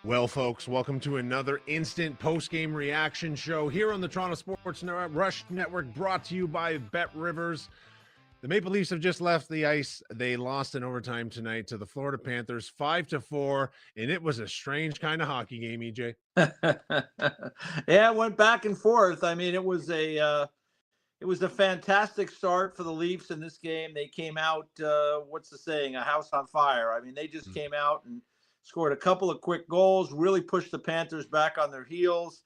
Well, folks, welcome to another instant post-game reaction show here on the Toronto Sports Rush Network, brought to you by Bet Rivers. The Maple Leafs have just left the ice. They lost in overtime tonight to the Florida Panthers, 5-4, and it was a strange kind of hockey game, EJ. Yeah, it went back and forth. I mean, it was a fantastic start for the Leafs in this game. They came out, what's the saying, a house on fire. I mean, they just came out and scored a couple of quick goals, really pushed the Panthers back on their heels.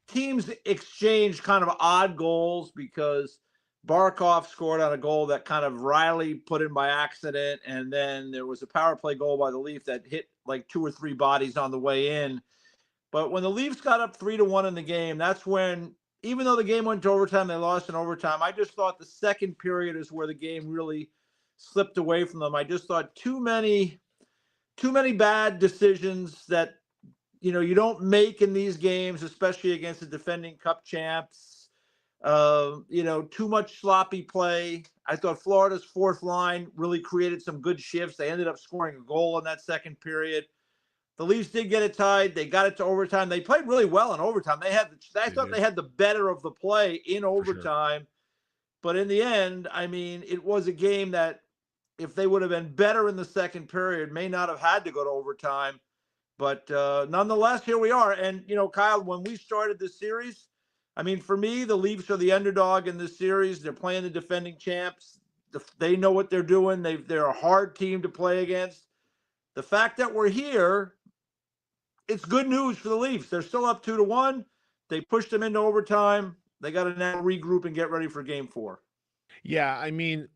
Teams exchanged kind of odd goals because Barkov scored on a goal that kind of Riley put in by accident, and then there was a power play goal by the Leaf that hit like two or three bodies on the way in. But when the Leafs got up 3-1 in the game, that's when, even though the game went to overtime, they lost in overtime. I just thought the second period is where the game really slipped away from them. I just thought too many bad decisions that, you don't make in these games, especially against the defending cup champs. Too much sloppy play. I thought Florida's fourth line really created some good shifts. They ended up scoring a goal in that second period. The Leafs did get it tied. They got it to overtime. They played really well in overtime. I thought they had the better of the play in overtime. Sure. But in the end, I mean, it was a game that, if they would have been better in the second period, may not have had to go to overtime. But nonetheless, here we are. And, Kyle, when we started this series, I mean, for me, the Leafs are the underdog in this series. They're playing the defending champs. They know what they're doing. They're a hard team to play against. The fact that we're here, it's good news for the Leafs. They're still up 2-1. They pushed them into overtime. They got to now regroup and get ready for Game 4. Yeah, I mean,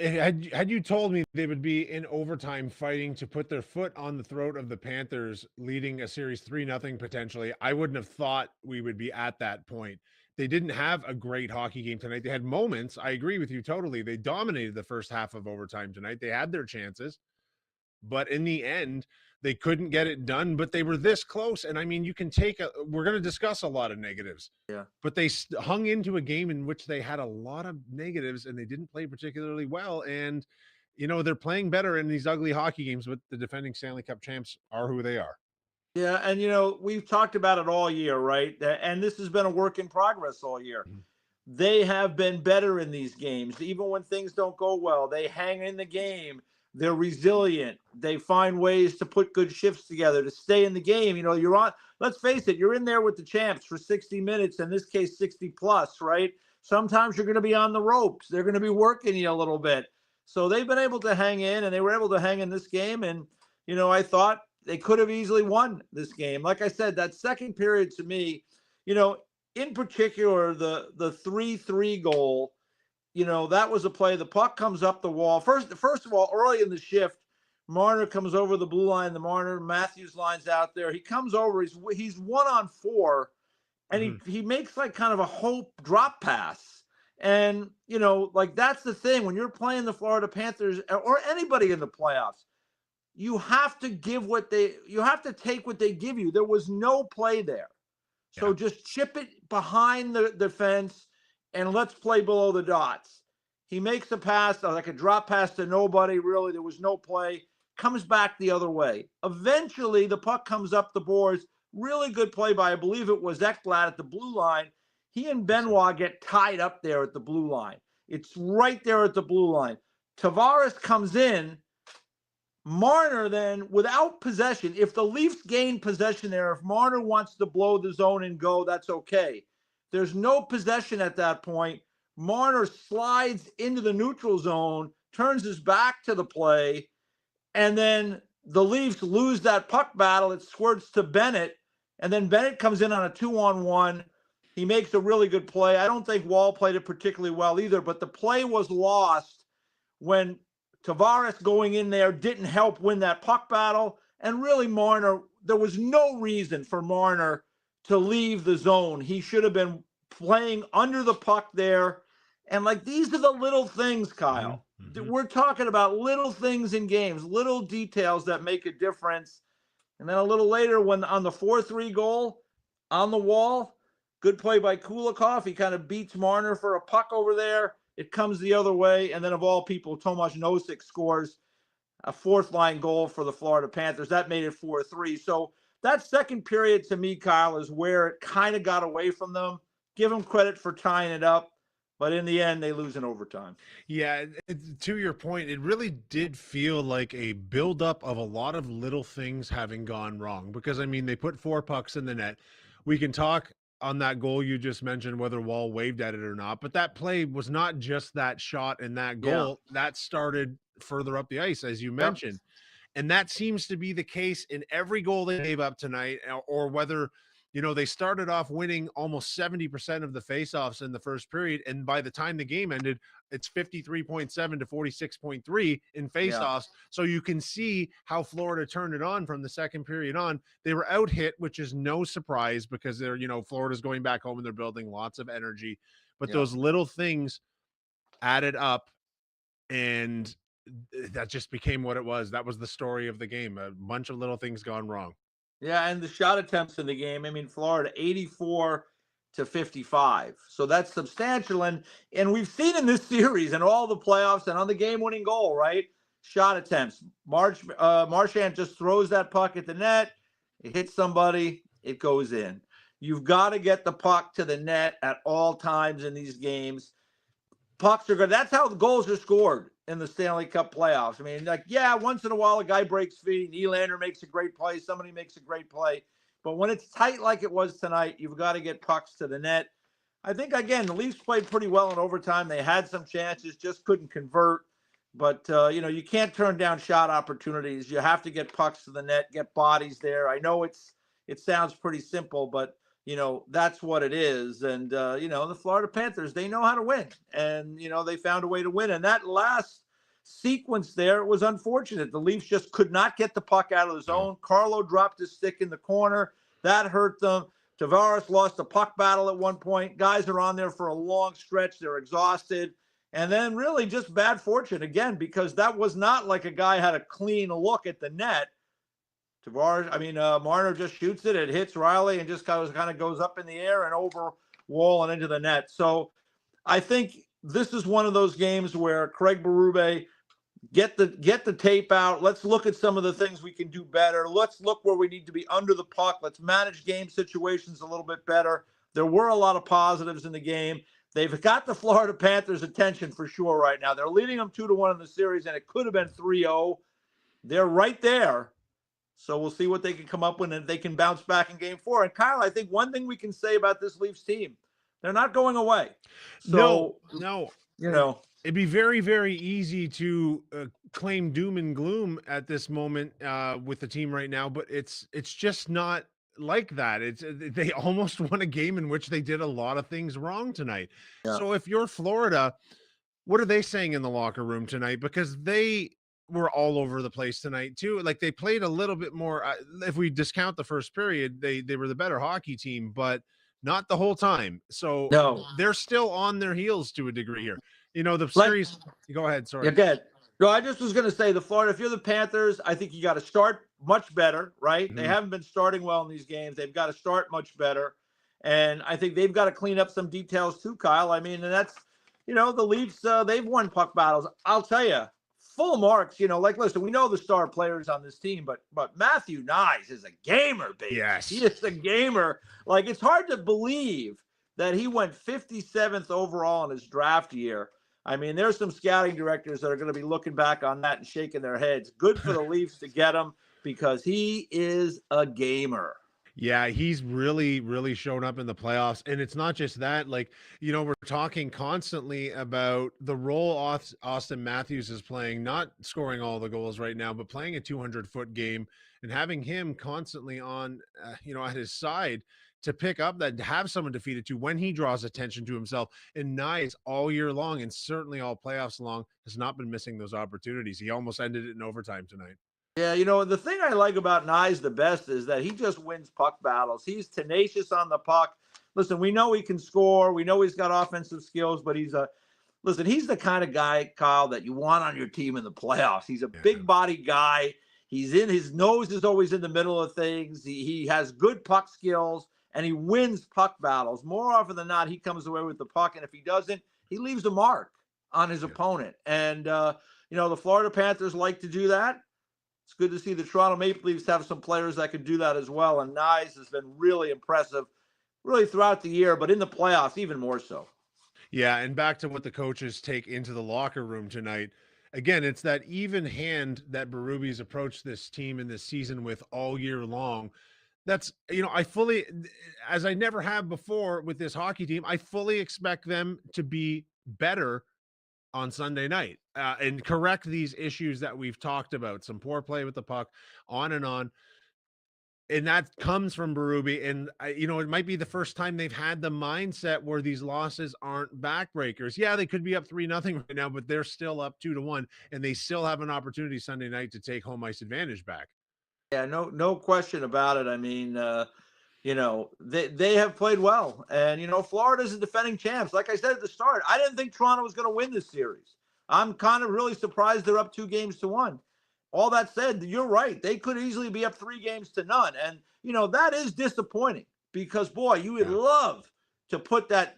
had you told me they would be in overtime fighting to put their foot on the throat of the Panthers, leading a series 3-0 potentially, I wouldn't have thought we would be at that point. They didn't have a great hockey game tonight. They had moments. I agree with you totally. They dominated the first half of overtime tonight. They had their chances, but in the end, they couldn't get it done, but they were this close. And I mean, we're going to discuss a lot of negatives, but they hung into a game in which they had a lot of negatives and they didn't play particularly well. And, they're playing better in these ugly hockey games, but the defending Stanley Cup champs are who they are. Yeah. And, we've talked about it all year, right? And this has been a work in progress all year. Mm-hmm. They have been better in these games. Even when things don't go well, they hang in the game. They're resilient. They find ways to put good shifts together to stay in the game. You're on, let's face it, you're in there with the champs for 60 minutes, in this case, 60 plus, right? Sometimes you're going to be on the ropes. They're going to be working you a little bit. So they've been able to hang in, and they were able to hang in this game. And, I thought they could have easily won this game. Like I said, that second period to me, in particular, the 3-3 goal, that was a play. The puck comes up the wall. First of all, early in the shift, Marner comes over the blue line. The Matthews line's out there. He comes over. He's 1-on-4, and he makes like kind of a hope drop pass. And, that's the thing. When you're playing the Florida Panthers or anybody in the playoffs, you have to take what they give you. There was no play there. Yeah. So just chip it behind the defense and let's play below the dots. He makes a pass, like a drop pass to nobody, really. There was no play. Comes back the other way. Eventually, the puck comes up the boards. Really good play by, I believe it was Ekblad at the blue line. He and Benoit get tied up there at the blue line. It's right there at the blue line. Tavares comes in. Marner then, without possession, if the Leafs gain possession there, if Marner wants to blow the zone and go, that's okay. There's no possession at that point. Marner slides into the neutral zone, turns his back to the play, and then the Leafs lose that puck battle. It squirts to Bennett, and then Bennett comes in on a 2-on-1. He makes a really good play. I don't think Wall played it particularly well either, but the play was lost when Tavares going in there didn't help win that puck battle. And really, Marner, there was no reason for Marner to leave the zone. He should have been playing under the puck there. And these are the little things, Kyle. Mm-hmm. We're talking about little things in games, little details that make a difference. And then a little later, when on the 4-3 goal on the wall, good play by Kulikov. He kind of beats Marner for a puck over there. It comes the other way. And then of all people, Tomas Nosek scores a fourth line goal for the Florida Panthers. That made it 4-3. So that second period to me, Kyle, is where it kind of got away from them. Give them credit for tying it up, but in the end, they lose in overtime. Yeah, to your point, it really did feel like a buildup of a lot of little things having gone wrong. Because I mean, they put 4 pucks in the net. We can talk on that goal you just mentioned whether Wall waved at it or not, but that play was not just that shot and that Yeah. goal that started further up the ice, as you Yep. mentioned. And that seems to be the case in every goal they gave up tonight, or whether, they started off winning almost 70% of the faceoffs in the first period. And by the time the game ended, it's 53.7 to 46.3 in Yeah. faceoffs. So you can see how Florida turned it on from the second period on. They were out hit, which is no surprise because Florida's going back home and they're building lots of energy. But Yeah. those little things added up, and that just became what it was. That was the story of the game. A bunch of little things gone wrong. Yeah, and the shot attempts in the game, I mean, Florida 84 to 55. So that's substantial. And we've seen in this series and all the playoffs and on the game-winning goal, right? Shot attempts. Marchand just throws that puck at the net. It hits somebody. It goes in. You've got to get the puck to the net at all times in these games. Pucks are good. That's how the goals are scored in the Stanley Cup playoffs. I mean, like, yeah, once in a while a guy breaks free, Nylander makes a great play, somebody makes a great play. But when it's tight like it was tonight, you've got to get pucks to the net. I think, again, the Leafs played pretty well in overtime. They had some chances, just couldn't convert. But, you can't turn down shot opportunities. You have to get pucks to the net, get bodies there. I know it sounds pretty simple, but that's what it is. And, the Florida Panthers, they know how to win. And, they found a way to win. And that last sequence there was unfortunate. The Leafs just could not get the puck out of the zone. Carlo dropped his stick in the corner. That hurt them. Tavares lost a puck battle at one point. Guys are on there for a long stretch. They're exhausted. And then really just bad fortune again, because that was not like a guy had a clean look at the net. Marner just shoots it. It hits Riley and just kind of goes up in the air and over Wall and into the net. So I think this is one of those games where Craig Berube, get the tape out. Let's look at some of the things we can do better. Let's look where we need to be under the puck. Let's manage game situations a little bit better. There were a lot of positives in the game. They've got the Florida Panthers' attention for sure right now. They're leading them 2-1 in the series, and it could have been 3-0. They're right there. So we'll see what they can come up with and they can bounce back in game 4. And Kyle, I think one thing we can say about this Leafs team, they're not going away. So, no. It'd be very, very easy to claim doom and gloom at this moment with the team right now, but it's just not like that. They almost won a game in which they did a lot of things wrong tonight. Yeah. So if you're Florida, what are they saying in the locker room tonight? Because they were all over the place tonight too. Like they played a little bit more. If we discount the first period, they were the better hockey team, but not the whole time. So No. they're still on their heels to a degree here. The series. Go ahead. Sorry. Yeah, good. No, I just was going to say the Florida. If you're the Panthers, I think you got to start much better, right? They haven't been starting well in these games. They've got to start much better, and I think they've got to clean up some details too, Kyle. I mean, and that's the Leafs. They've won puck battles. I'll tell you, full marks. Listen, we know the star players on this team, but Matthew Knies is a gamer, baby. Yes, he is a gamer. Like, it's hard to believe that he went 57th overall in his draft year. I mean, there's some scouting directors that are going to be looking back on that and shaking their heads. Good for the Leafs to get him because he is a gamer. Yeah, he's really, really shown up in the playoffs. And it's not just that, we're talking constantly about the role Austin Matthews is playing, not scoring all the goals right now, but playing a 200-foot game and having him constantly on, at his side to pick up that, to have someone defeated to when he draws attention to himself. And Knies all year long, and certainly all playoffs long, has not been missing those opportunities. He almost ended it in overtime tonight. Yeah, the thing I like about Knies the best is that he just wins puck battles. He's tenacious on the puck. Listen, we know he can score. We know he's got offensive skills, but he's the kind of guy, Kyle, that you want on your team in the playoffs. He's a big body guy. His nose is always in the middle of things. He has good puck skills, and he wins puck battles. More often than not, he comes away with the puck, and if he doesn't, he leaves a mark on his opponent. And, the Florida Panthers like to do that. It's good to see the Toronto Maple Leafs have some players that can do that as well. And Knies has been really impressive, really throughout the year, but in the playoffs, even more so. Yeah, and back to what the coaches take into the locker room tonight. Again, it's that even hand that Berube's approached this team in this season with all year long. That's, I fully, as I never have before with this hockey team, I fully expect them to be better on Sunday night and correct these issues that we've talked about. Some poor play with the puck, on and on. And that comes from Berube. And, it might be the first time they've had the mindset where these losses aren't backbreakers. Yeah, they could be up 3-0 right now, but they're still up 2-1, and they still have an opportunity Sunday night to take home ice advantage back. Yeah, no question about it. I mean, they have played well, and Florida's the defending champs. Like I said at the start, I didn't think Toronto was going to win this series. I'm kind of really surprised they're up 2-1. All that said, you're right. They could easily be up 3-0, and that is disappointing because boy, you would love to put that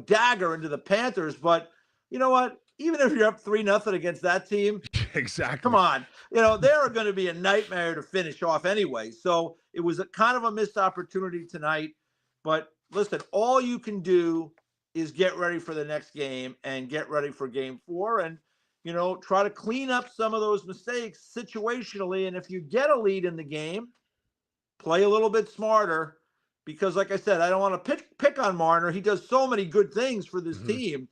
dagger into the Panthers, but you know what? Even if you're up 3-0 against that team, Exactly. come on. They're going to be a nightmare to finish off anyway. So it was a kind of a missed opportunity tonight. But listen, all you can do is get ready for the next game and get ready for game 4 and, try to clean up some of those mistakes situationally. And if you get a lead in the game, play a little bit smarter because, like I said, I don't want to pick on Marner. He does so many good things for this team.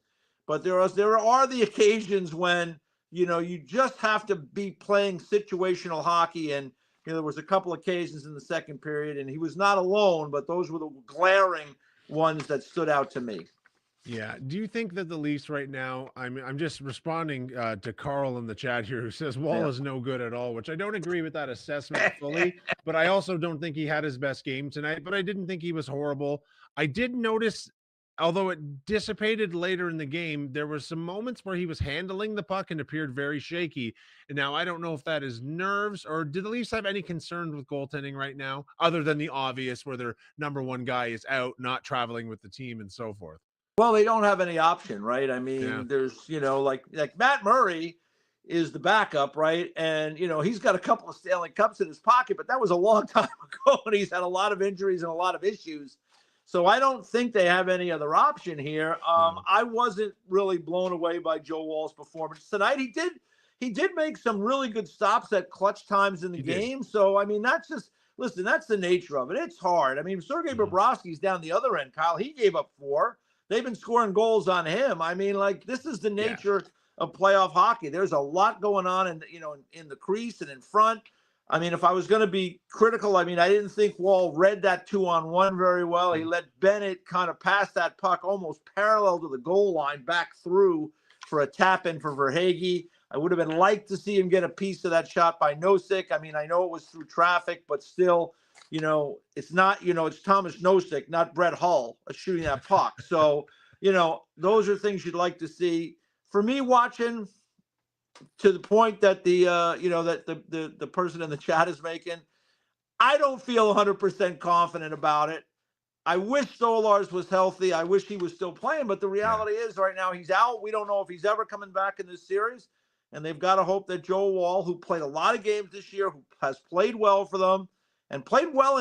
But there are the occasions when, you just have to be playing situational hockey. And, there was a couple occasions in the second period, and he was not alone, but those were the glaring ones that stood out to me. Yeah. Do you think that the Leafs right now, I'm just responding to Carl in the chat here who says Wall is no good at all, which I don't agree with that assessment fully, but I also don't think he had his best game tonight, but I didn't think he was horrible. I did notice, although it dissipated later in the game, there were some moments where he was handling the puck and appeared very shaky. And now I don't know if that is nerves or do the Leafs have any concerns with goaltending right now, other than the obvious where their number one guy is out, not traveling with the team and so forth. Well, they don't have any option, right? I mean, there's, like Matt Murray is the backup, right? And, he's got a couple of Stanley Cups in his pocket, but that was a long time ago, and he's had a lot of injuries and a lot of issues. So I don't think they have any other option here. I wasn't really blown away by Joe Wall's performance tonight. He did make some really good stops at clutch times in the game. So, I mean, that's the nature of it. It's hard. I mean, Sergei Bobrovsky's down the other end, Kyle. He gave up 4. They've been scoring goals on him. I mean, this is the nature of playoff hockey. There's a lot going on in the crease and in front. I mean, if I was going to be critical, I didn't think Wall read that 2-on-1 very well. He let Bennett kind of pass that puck almost parallel to the goal line back through for a tap in for Verhaeghe. I would have been liked to see him get a piece of that shot by Nosek. I mean, I know it was through traffic, but still, it's not, it's Thomas Nosek, not Brett Hull shooting that puck. So, those are things you'd like to see. For me, watching to the point that the person in the chat is making, I don't feel 100% confident about it. I wish Stolarz was healthy. I wish he was still playing, but the reality is right now he's out. We don't know if he's ever coming back in this series. And they've got to hope that Joe Wall, who played a lot of games this year, who has played well for them and played well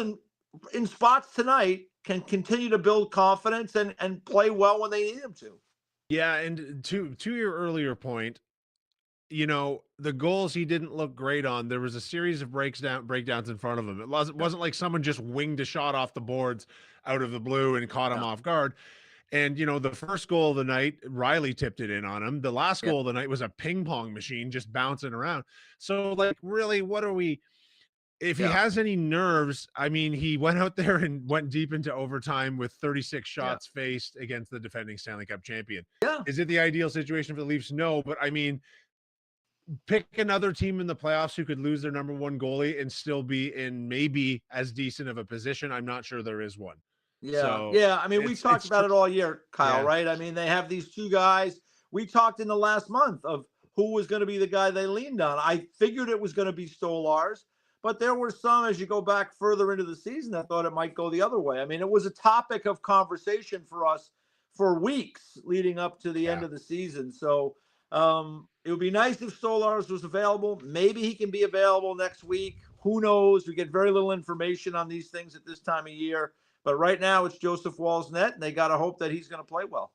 in spots tonight, can continue to build confidence and play well when they need him to. Yeah, and to your earlier point, the goals he didn't look great on. There was a series of breakdowns in front of him. It wasn't like someone just winged a shot off the boards out of the blue and caught him off guard. And, the first goal of the night, Riley tipped it in on him. The last goal of the night was a ping pong machine just bouncing around. So, really, what are we – if he has any nerves, I mean, he went out there and went deep into overtime with 36 shots faced against the defending Stanley Cup champion. Yeah. Is it the ideal situation for the Leafs? No, but, I mean, pick another team in the playoffs who could lose their number one goalie and still be in maybe as decent of a position. I'm not sure there is one. Yeah. So I mean, we've talked about it all year, Kyle, right? I mean, they have these two guys. We talked in the last month of who was going to be the guy they leaned on. I figured it was going to be Stolarz, but there were some, as you go back further into the season, that thought it might go the other way. I mean, it was a topic of conversation for us for weeks leading up to the end of the season. So It would be nice if Stolarz was available. Maybe he can be available next week. Who knows? We get very little information on these things at this time of year. But right now, it's Joseph Wall's net, and they got to hope that he's going to play well.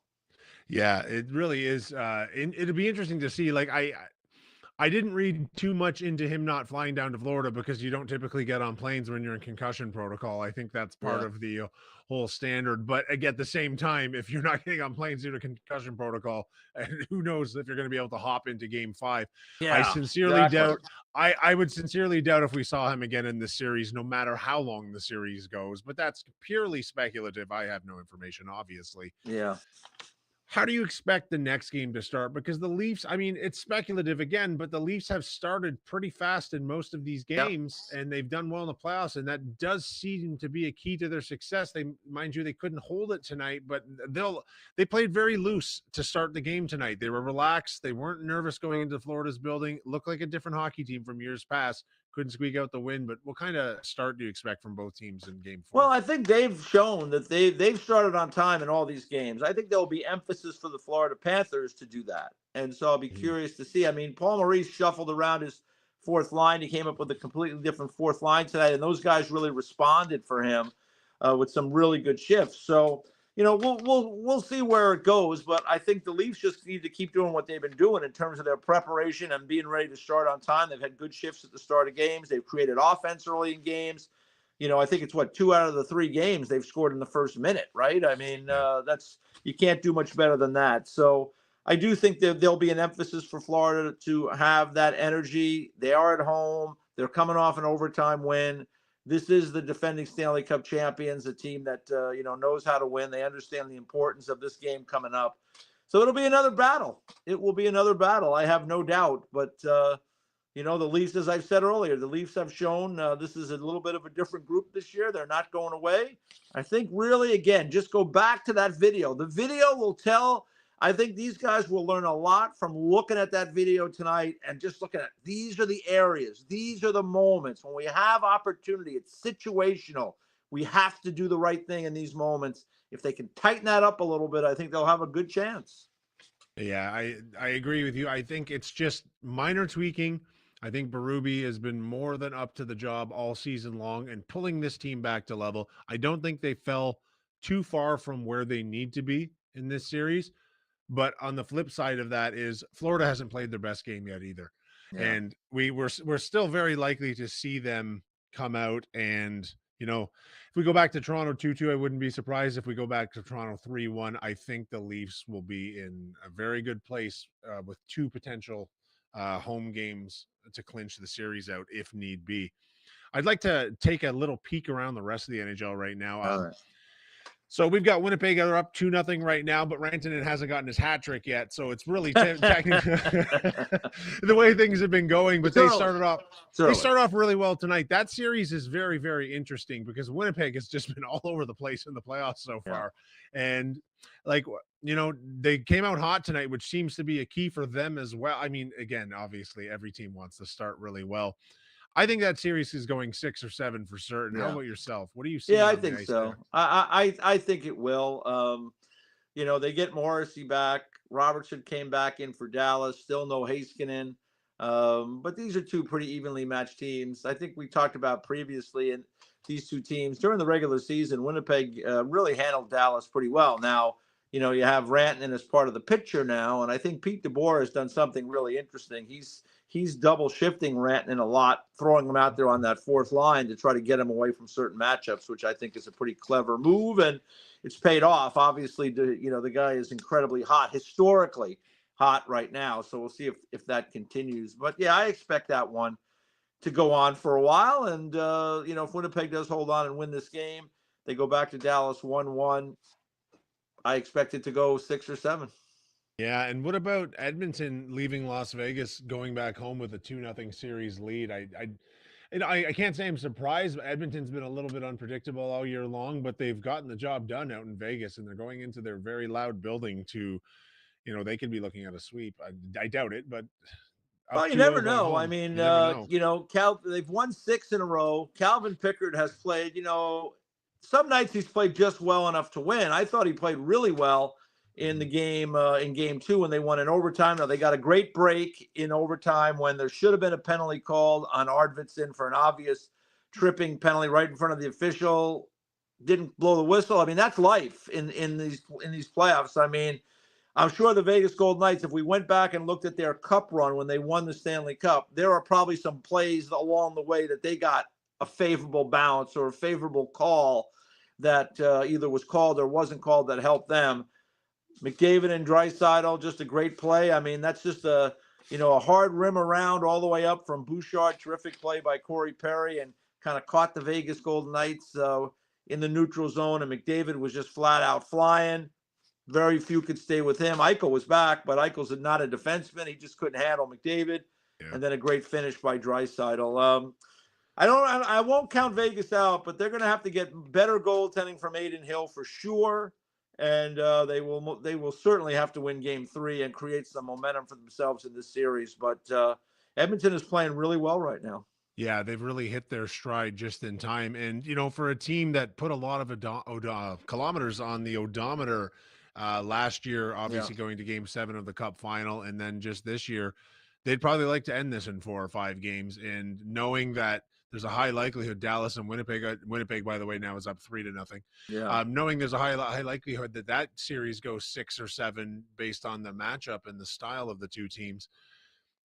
Yeah, it really is. It'll be interesting to see. Like I didn't read too much into him not flying down to Florida because you don't typically get on planes when you're in concussion protocol. I think that's part Yeah. of the whole standard. But at the same time, if you're not getting on planes due to concussion protocol, and who knows if you're going to be able to hop into Game 5, I Yeah, sincerely exactly. doubt. I would sincerely doubt if we saw him again in this series, no matter how long the series goes. But that's purely speculative. I have no information, obviously. Yeah. How do you expect the next game to start? Because the Leafs, I mean, it's speculative again, but the Leafs have started pretty fast in most of these Yep. games and they've done well in the playoffs. And that does seem to be a key to their success. They, mind you, they couldn't hold it tonight, but they played very loose to start the game tonight. They were relaxed. They weren't nervous going into Florida's building. Looked like a different hockey team from years past. Couldn't squeak out the win, but what kind of start do you expect from both teams in game 4? Well, I think they've shown that they've started on time in all these games. I think there'll be emphasis for the Florida Panthers to do that, and so I'll be curious to see. I mean, Paul Maurice shuffled around his fourth line. He came up with a completely different fourth line tonight, and those guys really responded for him with some really good shifts. So we'll see where it goes, but I think the Leafs just need to keep doing what they've been doing in terms of their preparation and being ready to start on time. They've had good shifts at the start of games. They've created offense early in games. I think it's 2 out of the 3 games they've scored in the first minute, right? I mean, you can't do much better than that. So I do think that there'll be an emphasis for Florida to have that energy. They are at home. They're coming off an overtime win. This is the defending Stanley Cup champions, a team that knows how to win. They understand the importance of this game coming up. So it'll be another battle. It will be another battle. I have no doubt. But the Leafs, as I've said earlier, the Leafs have shown this is a little bit of a different group this year. They're not going away. I think really, again, just go back to that video. The video will tell. I think these guys will learn a lot from looking at that video tonight and just looking at these are the areas. These are the moments when we have opportunity. It's situational. We have to do the right thing in these moments. If they can tighten that up a little bit, I think they'll have a good chance. Yeah, I agree with you. I think it's just minor tweaking. I think Berube has been more than up to the job all season long and pulling this team back to level. I don't think they fell too far from where they need to be in this series. But on the flip side of that is Florida hasn't played their best game yet either. Yeah. And we're still very likely to see them come out and, if we go back to Toronto 2-2, I wouldn't be surprised if we go back to Toronto 3-1. I think the Leafs will be in a very good place with 2 potential home games to clinch the series out if need be. I'd like to take a little peek around the rest of the NHL right now. All right. So we've got Winnipeg are up 2-0 right now, but Rantanen hasn't gotten his hat trick yet. So it's really technically the way things have been going. But they started off really well tonight. That series is very, very interesting because Winnipeg has just been all over the place in the playoffs so far. And they came out hot tonight, which seems to be a key for them as well. I mean, again, obviously every team wants to start really well. I think that series is going 6 or 7 for certain. Yeah. How about yourself? What do you see? Yeah, I think so. I think it will. They get Morrissey back. Robertson came back in for Dallas. Still no Heiskanen. But these are 2 pretty evenly matched teams. I think we talked about previously, and these 2 teams during the regular season, Winnipeg really handled Dallas pretty well. Now, you have Rantanen as part of the picture now, and I think Pete DeBoer has done something really interesting. He's double shifting Rantanen a lot, throwing him out there on that 4th line to try to get him away from certain matchups, which I think is a pretty clever move, and it's paid off. Obviously, the guy is incredibly hot, historically hot right now, so we'll see if that continues. But yeah, I expect that one to go on for a while, and if Winnipeg does hold on and win this game, they go back to Dallas 1-1. I expect it to go 6 or 7. Yeah, and what about Edmonton leaving Las Vegas, going back home with a 2-0 series lead? I can't say I'm surprised. Edmonton's been a little bit unpredictable all year long, but they've gotten the job done out in Vegas, and they're going into their very loud building to, they could be looking at a sweep. I doubt it, but well, you never know. I mean, they've won 6 in a row. Calvin Pickard has played. Some nights he's played just well enough to win. I thought he played really well in the game in game 2 when they won in overtime. Now they got a great break in overtime when there should have been a penalty called on Arvidsson for an obvious tripping penalty right in front of the official. Didn't blow the whistle. I mean, that's life in these playoffs. I mean, I'm sure the Vegas Golden Knights, if we went back and looked at their cup run when they won the Stanley Cup, there are probably some plays along the way that they got a favorable bounce or a favorable call that either was called or wasn't called that helped them. McDavid and Draisaitl, just a great play. I mean, that's just a hard rim around all the way up from Bouchard. Terrific play by Corey Perry and kind of caught the Vegas Golden Knights in the neutral zone. And McDavid was just flat out flying. Very few could stay with him. Eichel was back, but Eichel's not a defenseman. He just couldn't handle McDavid. Yeah. And then a great finish by Draisaitl. I won't count Vegas out, but they're going to have to get better goaltending from Adin Hill for sure. And they will certainly have to win game 3 and create some momentum for themselves in this series. But Edmonton is playing really well right now. Yeah, they've really hit their stride just in time. And, for a team that put a lot of kilometers on the odometer last year, obviously going to game 7 of the Cup final, and then just this year, they'd probably like to end this in 4 or 5 games. And knowing that there's a high likelihood Dallas and Winnipeg, by the way, now is up 3-0. Yeah. Knowing there's a high likelihood that series goes 6 or 7 based on the matchup and the style of the two teams,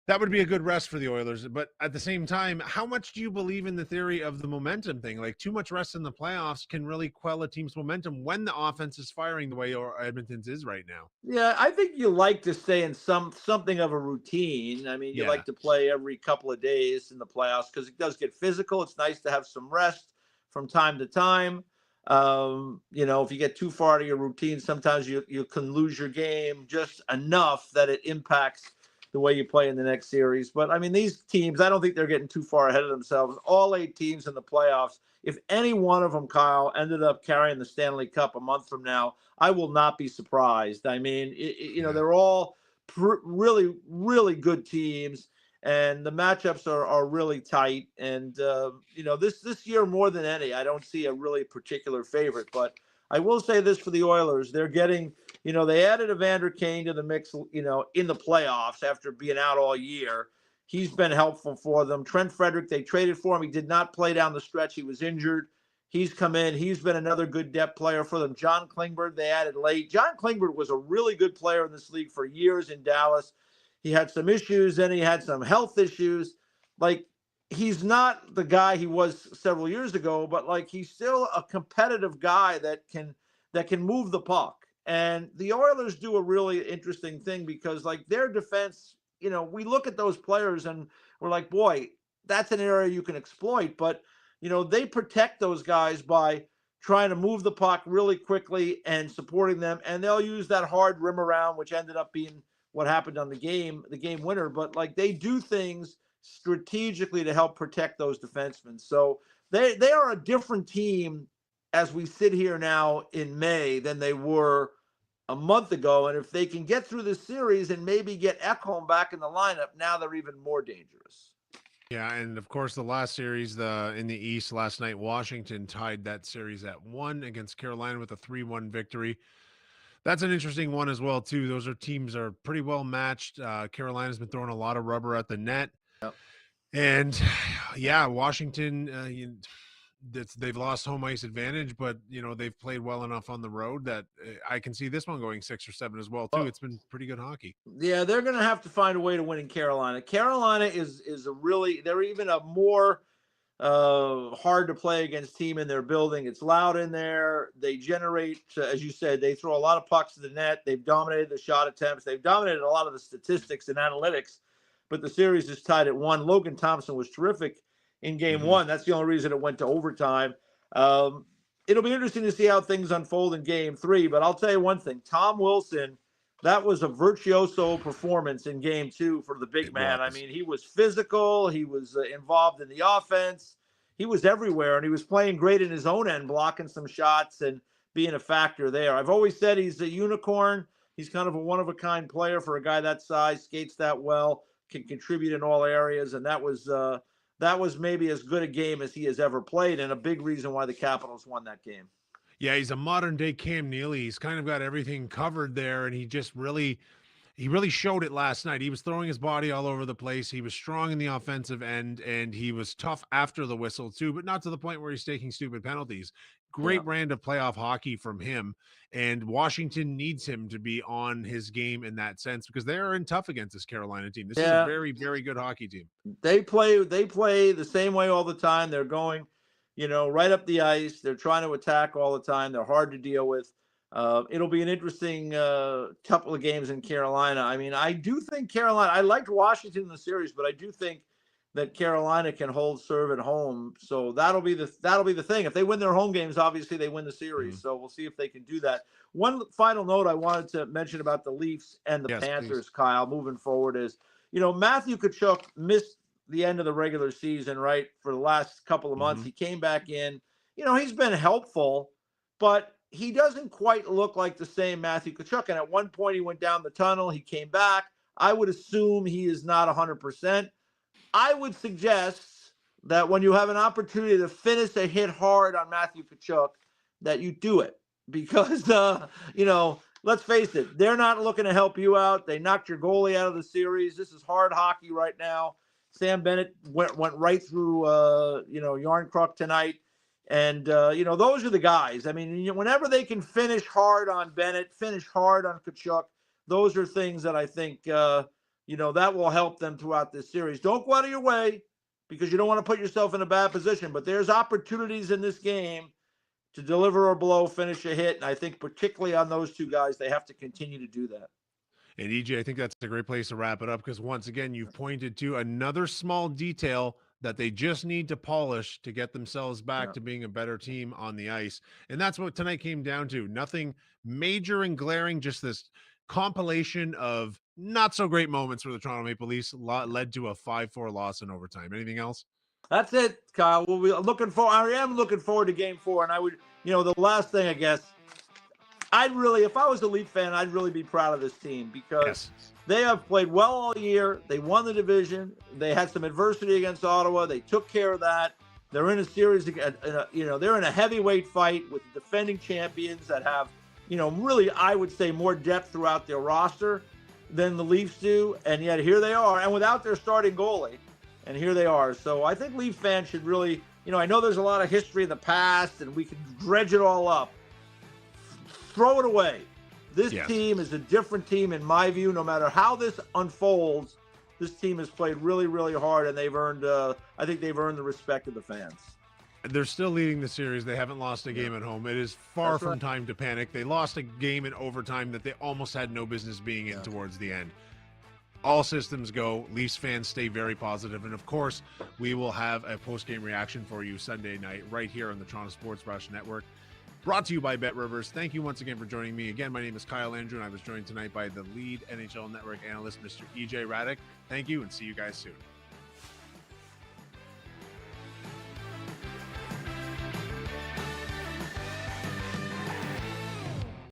that would be a good rest for the Oilers. But at the same time, how much do you believe in the theory of the momentum thing? Like, too much rest in the playoffs can really quell a team's momentum when the offense is firing the way Edmonton's is right now. Yeah, I think you like to stay in something of a routine. I mean, you like to play every couple of days in the playoffs because it does get physical. It's nice to have some rest from time to time. If you get too far out of your routine, sometimes you can lose your game just enough that it impacts the way you play in the next series. But I mean, these teams, I don't think they're getting too far ahead of themselves. All 8 teams in the playoffs, if any one of them, Kyle, ended up carrying the Stanley Cup a month from now, I will not be surprised. I mean, they're all really, really good teams, and the matchups are really tight. And, this year more than any, I don't see a really particular favorite. But I will say this for the Oilers. They're getting – they added Evander Kane to the mix, in the playoffs after being out all year. He's been helpful for them. Trent Frederick, they traded for him. He did not play down the stretch. He was injured. He's come in. He's been another good depth player for them. John Klingberg, they added late. John Klingberg was a really good player in this league for years in Dallas. He had some issues, then he had some health issues. Like, he's not the guy he was several years ago, but, like, he's still a competitive guy that can move the puck. And the Oilers do a really interesting thing because, like, their defense, we look at those players and we're like, boy, that's an area you can exploit. But, they protect those guys by trying to move the puck really quickly and supporting them. And they'll use that hard rim around, which ended up being what happened on the game winner. But, like, they do things strategically to help protect those defensemen. So they are a different team as we sit here now in May than they were a month ago. And if they can get through the series and maybe get Ekholm back in the lineup, now they're even more dangerous. Yeah, and of course the last series in the East last night, Washington tied that series at 1 against Carolina with a 3-1 victory. That's an interesting one as well, too. Those teams are pretty well matched. Carolina's been throwing a lot of rubber at the net. Yep. And, Washington, they've lost home ice advantage, but they've played well enough on the road that I can see this one going 6 or 7 as well too. It's been pretty good hockey. Yeah, they're going to have to find a way to win in Carolina. Carolina is they're even a more hard to play against team in their building. It's loud in there. They generate, as you said, they throw a lot of pucks to the net. They've dominated the shot attempts. They've dominated a lot of the statistics and analytics, but the series is tied at 1. Logan Thompson was terrific in game 1. That's the only reason it went to overtime. It'll be interesting to see how things unfold in game 3, but I'll tell you one thing. Tom Wilson, that was a virtuoso performance in game 2 for the big man. I mean, he was physical. He was involved in the offense. He was everywhere, and he was playing great in his own end, blocking some shots and being a factor there. I've always said he's a unicorn. He's kind of a one-of-a-kind player for a guy that size, skates that well, can contribute in all areas, and that was maybe as good a game as he has ever played, and a big reason why the Capitals won that game. Yeah, he's a modern day Cam Neely. He's kind of got everything covered there, and he really showed it last night. He was throwing his body all over the place. He was strong in the offensive end, and he was tough after the whistle too, but not to the point where he's taking stupid penalties. Yeah. Great brand of playoff hockey from him, and Washington needs him to be on his game in that sense because they are in tough against this Carolina team. This is a Yeah. very, very good hockey team. They play the same way all the time. They're going, right up the ice. They're trying to attack all the time. They're hard to deal with. It'll be an interesting couple of games in Carolina. I mean, I do think Carolina. I liked Washington in the series, but I do think that Carolina can hold serve at home. So that'll be the thing. If they win their home games, obviously they win the series. So we'll see if they can do that. One final note I wanted to mention about the Leafs and the Yes, Panthers, please. Kyle, moving forward is, Matthew Tkachuk missed the end of the regular season, right? For the last couple of months. He came back in. He's been helpful, but he doesn't quite look like the same Matthew Tkachuk. And at one point, he went down the tunnel. He came back. I would assume he is not 100%. I would suggest that when you have an opportunity to finish a hit hard on Matthew Tkachuk, that you do it because, let's face it, they're not looking to help you out. They knocked your goalie out of the series. This is hard hockey right now. Sam Bennett went right through, Yarncroc tonight. And, those are the guys. I mean, whenever they can finish hard on Bennett, finish hard on Tkachuk, those are things that I think, that will help them throughout this series. Don't go out of your way because you don't want to put yourself in a bad position. But there's opportunities in this game to deliver a blow, finish a hit. And I think particularly on those two guys, they have to continue to do that. And EJ, I think that's a great place to wrap it up because once again, you've pointed to another small detail that they just need to polish to get themselves back to being a better team on the ice. And that's what tonight came down to. Nothing major and glaring, just this compilation of not so great moments for the Toronto Maple Leafs led to a 5-4 loss in overtime. Anything else? That's it, Kyle. We'll be looking for. I am looking forward to Game 4, and I would, the last thing I guess, if I was a Leaf fan, I'd really be proud of this team because they have played well all year. They won the division. They had some adversity against Ottawa. They took care of that. They're in a series, they're in a heavyweight fight with the defending champions that have, really, I would say, more depth throughout their roster than the Leafs do. And yet here they are, and without their starting goalie, and here they are. So I think Leaf fans should really, I know there's a lot of history in the past, and we can dredge it all up. Throw it away. This team is a different team in my view. No matter how this unfolds, this team has played really, really hard, and they've earned. I think they've earned the respect of the fans. They're still leading the series. They haven't lost a game at home. It is far from time to panic. They lost a game in overtime that they almost had no business being in towards the end. All systems go. Leafs fans stay very positive. And, of course, we will have a post-game reaction for you Sunday night right here on the Toronto Sports Rush Network. Brought to you by Bet Rivers. Thank you once again for joining me. Again, my name is Kyle Andrew, and I was joined tonight by the lead NHL Network analyst, Mr. EJ Hradek. Thank you, and see you guys soon.